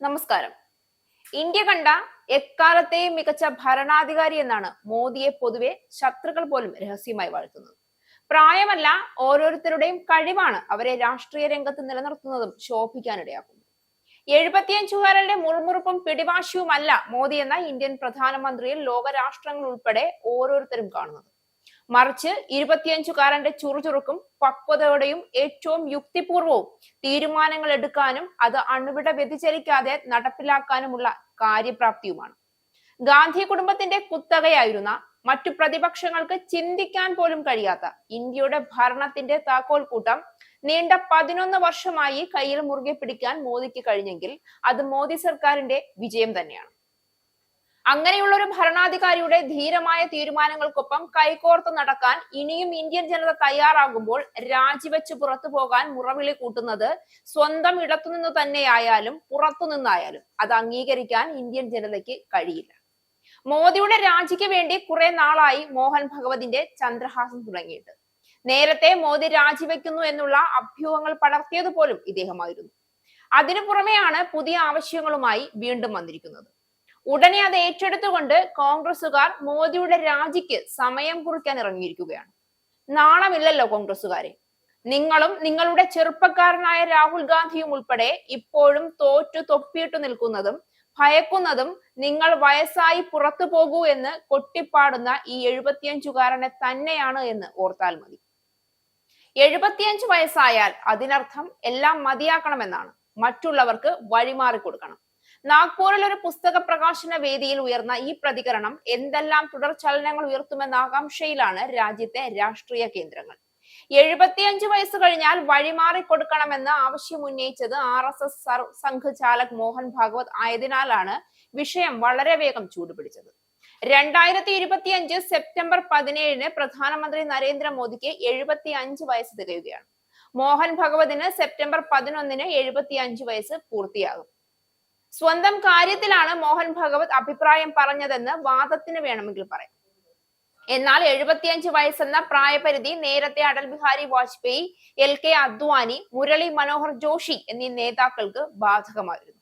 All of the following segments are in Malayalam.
നമസ്കാരം. ഇന്ത്യ കണ്ട എക്കാലത്തെയും മികച്ച ഭരണാധികാരി എന്നാണ് മോദിയെ പൊതുവെ ശത്രുക്കൾ പോലും രഹസ്യമായി വാഴ്ത്തുന്നത്. പ്രായമല്ല, ഓരോരുത്തരുടെയും കഴിവാണ് അവരെ രാഷ്ട്രീയ രംഗത്ത് നിലനിർത്തുന്നതും ശോഭിക്കാനിടയാക്കുന്നത്. 75കാരന്റെ മുറുമുറുപ്പും പിടിവാശിയുമല്ല മോദി എന്ന ഇന്ത്യൻ പ്രധാനമന്ത്രിയിൽ ലോകരാഷ്ട്രങ്ങൾ ഉൾപ്പെടെ ഓരോരുത്തരും കാണുന്നത്. മറിച്ച് 25കാരന്റെ ചുറുചുറുക്കും പക്വതയോടെയും ഏറ്റവും യുക്തിപൂർവവും തീരുമാനങ്ങൾ എടുക്കാനും അത് അണുവിട വ്യതിചലിക്കാതെ നടപ്പിലാക്കാനുമുള്ള കാര്യപ്രാപ്തിയുമാണ്. ഗാന്ധി കുടുംബത്തിന്റെ കുത്തകയായിരുന്ന മറ്റു പ്രതിപക്ഷങ്ങൾക്ക് ചിന്തിക്കാൻ പോലും കഴിയാത്ത ഇന്ത്യയുടെ ഭരണത്തിന്റെ താക്കോൽക്കൂട്ടം നീണ്ട 11 വർഷമായി കയ്യിൽ മുറുകെ പിടിക്കാൻ മോദിക്ക് കഴിഞ്ഞെങ്കിൽ അത് മോദി സർക്കാരിന്റെ വിജയം തന്നെയാണ്. അങ്ങനെയുള്ള ഒരു ഭരണാധികാരിയുടെ ധീരമായ തീരുമാനങ്ങൾക്കൊപ്പം കൈകോർത്ത് നടക്കാൻ ഇനിയും ഇന്ത്യൻ ജനത തയ്യാറാകുമ്പോൾ രാജിവെച്ച് പുറത്തു പോകാൻ മുറവിളി കൂട്ടുന്നത് സ്വന്തം ഇടത്തുനിന്ന് തന്നെയായാലും പുറത്തുനിന്നായാലും അത് അംഗീകരിക്കാൻ ഇന്ത്യൻ ജനതയ്ക്ക് കഴിയില്ല. മോദിയുടെ രാജിക്ക് വേണ്ടി കുറെ നാളായി മോഹൻ ഭഗവതിന്റെ ചന്ദ്രഹാസം തുടങ്ങിയിട്ട്. നേരത്തെ മോദി രാജിവെക്കുന്നു എന്നുള്ള അഭ്യൂഹങ്ങൾ പടർത്തിയത് പോലും ഇദ്ദേഹമായിരുന്നു. അതിനു പുറമെയാണ് പുതിയ ആവശ്യങ്ങളുമായി വീണ്ടും വന്നിരിക്കുന്നത്. ഉടനെ അത് ഏറ്റെടുത്തുകൊണ്ട് കോൺഗ്രസുകാർ മോദിയുടെ രാജിക്ക് സമയം കുറിക്കാൻ ഇറങ്ങിയിരിക്കുകയാണ്. നാണമില്ലല്ലോ കോൺഗ്രസുകാരെ? നിങ്ങളും നിങ്ങളുടെ ചെറുപ്പക്കാരനായ രാഹുൽ ഗാന്ധിയും ഉൾപ്പെടെ ഇപ്പോഴും തോറ്റു തൊപ്പിയിട്ടു നിൽക്കുന്നതും ഭയക്കുന്നതും നിങ്ങൾ വയസ്സായി പുറത്തു പോകൂ എന്ന് കൊട്ടിപ്പാടുന്ന ഈ 75കാരനെ തന്നെയാണ് എന്ന് ഓർത്താൽ മതി. 75 വയസ്സായാൽ അതിനർത്ഥം എല്ലാം മതിയാക്കണമെന്നാണ്. മറ്റുള്ളവർക്ക് വഴിമാറി കൊടുക്കണം. നാഗ്പൂരിൽ ഒരു പുസ്തക പ്രകാശന വേദിയിൽ ഉയർന്ന ഈ പ്രതികരണം എന്തെല്ലാം തുടർ ചലനങ്ങൾ ഉയർത്തുമെന്ന ആകാംക്ഷയിലാണ് രാജ്യത്തെ രാഷ്ട്രീയ കേന്ദ്രങ്ങൾ. 75 വയസ്സ് കഴിഞ്ഞാൽ വഴിമാറി കൊടുക്കണമെന്ന് ആവശ്യം ഉന്നയിച്ചത് RSS സംഘ് ചാലക് മോഹൻ ഭാഗവത് ആയതിനാലാണ് വിഷയം വളരെ വേഗം ചൂടുപിടിച്ചത്. 2025 സെപ്റ്റംബർ 17 പ്രധാനമന്ത്രി നരേന്ദ്രമോദിക്ക് 75 വയസ്സ് തികയുകയാണ്. മോഹൻ ഭഗവതിന് സെപ്റ്റംബർ 11 75 വയസ്സ് പൂർത്തിയാകും. സ്വന്തം കാര്യത്തിലാണ് മോഹൻ ഭഗവത് അഭിപ്രായം പറഞ്ഞതെന്ന് വാദത്തിന് വേണമെങ്കിൽ പറയാം. എന്നാൽ 75 വയസ്സെന്ന പ്രായപരിധി നേരത്തെ അടൽ ബിഹാരി വാജ്പേയി, LK അദ്വാനി, മുരളി മനോഹർ ജോഷി എന്നീ നേതാക്കൾക്ക് ബാധകമായിരുന്നു.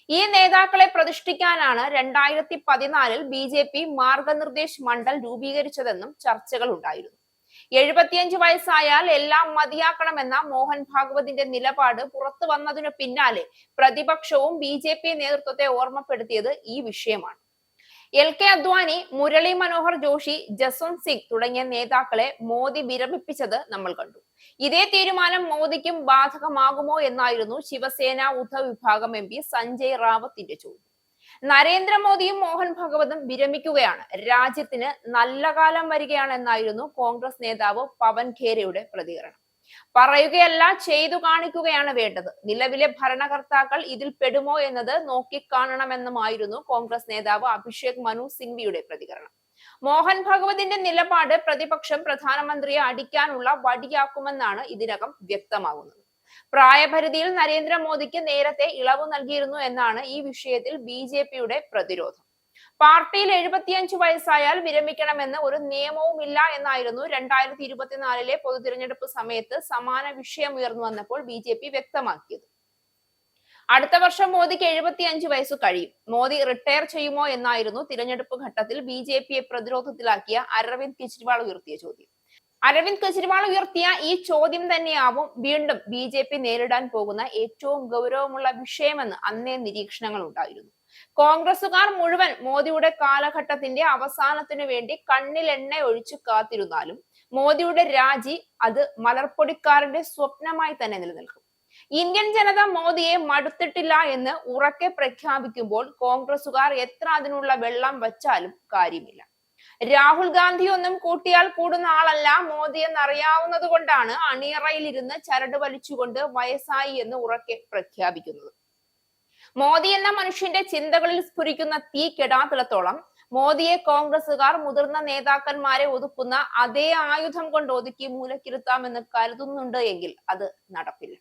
ഈ നേതാക്കളെ പ്രതിഷ്ഠിക്കാനാണ് 2014 BJP മാർഗനിർദ്ദേശ് മണ്ഡൽ രൂപീകരിച്ചതെന്നും ചർച്ചകൾ ഉണ്ടായിരുന്നു. 75 വയസ്സായാൽ എല്ലാം മതിയാക്കണമെന്ന മോഹൻ ഭാഗവതിന്റെ നിലപാട് പുറത്തു വന്നതിനു പിന്നാലെ പ്രതിപക്ഷവും BJP നേതൃത്വത്തെ ഓർമ്മപ്പെടുത്തിയത് ഈ വിഷയമാണ്. LK അദ്വാനി, മുരളി മനോഹർ ജോഷി, ജസ്വന്ത് സിംഗ് തുടങ്ങിയ നേതാക്കളെ മോദി വിരമിപ്പിച്ചത് നമ്മൾ കണ്ടു. ഇതേ തീരുമാനം മോദിക്കും ബാധകമാകുമോ എന്നായിരുന്നു ശിവസേന ഉദ്ധവ് വിഭാഗം MP സഞ്ജയ് റാവത്തിന്റെ ചോദ്യം. നരേന്ദ്രമോദിയും മോഹൻ ഭഗവതും വിരമിക്കുകയാണ്, രാജ്യത്തിന് നല്ല കാലം വരികയാണെന്നായിരുന്നു കോൺഗ്രസ് നേതാവ് പവൻ ഖേരയുടെ പ്രതികരണം. പറയുകയല്ല, ചെയ്തു കാണിക്കുകയാണ് വേണ്ടത്. നിലവിലെ ഭരണകർത്താക്കൾ ഇതിൽ പെടുമോ എന്നത് നോക്കിക്കാണണമെന്നുമായിരുന്നു കോൺഗ്രസ് നേതാവ് അഭിഷേക് മനു സിംഗ്വിയുടെ പ്രതികരണം. മോഹൻ ഭഗവതിന്റെ നിലപാട് പ്രതിപക്ഷം പ്രധാനമന്ത്രിയെ അടിക്കാനുള്ള വടിയാക്കുമെന്നാണ് ഇതിനകം വ്യക്തമാകുന്നത്. പ്രായപരിധിയിൽ നരേന്ദ്രമോദിക്ക് നേരത്തെ ഇളവ് നൽകിയിരുന്നു എന്നാണ് ഈ വിഷയത്തിൽ BJPയുടെ പ്രതിരോധം. പാർട്ടിയിൽ 75 വയസ്സായാൽ വിരമിക്കണമെന്ന് ഒരു നിയമവുമില്ല എന്നായിരുന്നു 2024 പൊതു തിരഞ്ഞെടുപ്പ് സമയത്ത് സമാന വിഷയം ഉയർന്നു വന്നപ്പോൾ BJP വ്യക്തമാക്കിയത്. അടുത്ത വർഷം മോദിക്ക് 75 വയസ്സ് കഴിയും. മോദി റിട്ടയർ ചെയ്യുമോ എന്നായിരുന്നു തിരഞ്ഞെടുപ്പ് ഘട്ടത്തിൽ BJPയെ പ്രതിരോധത്തിലാക്കിയ അരവിന്ദ് കെജ്രിവാൾ ഉയർത്തിയ ചോദ്യം. അരവിന്ദ് കെജ്രിവാൾ ഉയർത്തിയ ഈ ചോദ്യം തന്നെയാവും വീണ്ടും BJP നേരിടാൻ പോകുന്ന ഏറ്റവും ഗൗരവമുള്ള വിഷയമെന്ന് അന്നേ നിരീക്ഷണങ്ങൾ ഉണ്ടായിരുന്നു. കോൺഗ്രസുകാർ മുഴുവൻ മോദിയുടെ കാലഘട്ടത്തിന്റെ അവസാനത്തിനു വേണ്ടി കണ്ണിൽ എണ്ണ ഒഴിച്ചു കാത്തിരുന്നാലും മോദിയുടെ രാജി അത് മലർപ്പൊടിക്കാരന്റെ സ്വപ്നമായി തന്നെ നിലനിൽക്കും. ഇന്ത്യൻ ജനത മോദിയെ മടുത്തിട്ടില്ല എന്ന് ഉറക്കെ പ്രഖ്യാപിക്കുമ്പോൾ കോൺഗ്രസുകാർ എത്ര അതിനുള്ള വെള്ളം വച്ചാലും കാര്യമില്ല. രാഹുൽ ഗാന്ധി ഒന്നും കൂട്ടിയാൽ കൂടുന്ന ആളല്ല മോദി എന്നറിയാവുന്നത് കൊണ്ടാണ് അണിയറയിൽ ഇരുന്ന് ചരട് വലിച്ചുകൊണ്ട് വയസ്സായി എന്ന് ഉറക്കെ പ്രഖ്യാപിക്കുന്നത്. മോദി എന്ന മനുഷ്യന്റെ ചിന്തകളിൽ സ്ഫുരിക്കുന്ന തീ കെടാത്തിടത്തോളം മോദിയെ കോൺഗ്രസുകാർ മുതിർന്ന നേതാക്കന്മാരെ ഒതുക്കുന്ന അതേ ആയുധം കൊണ്ട് ഒതുക്കി മൂലക്കിരുത്താമെന്ന് കരുതുന്നുണ്ട് എങ്കിൽ അത് നടപ്പില്ല.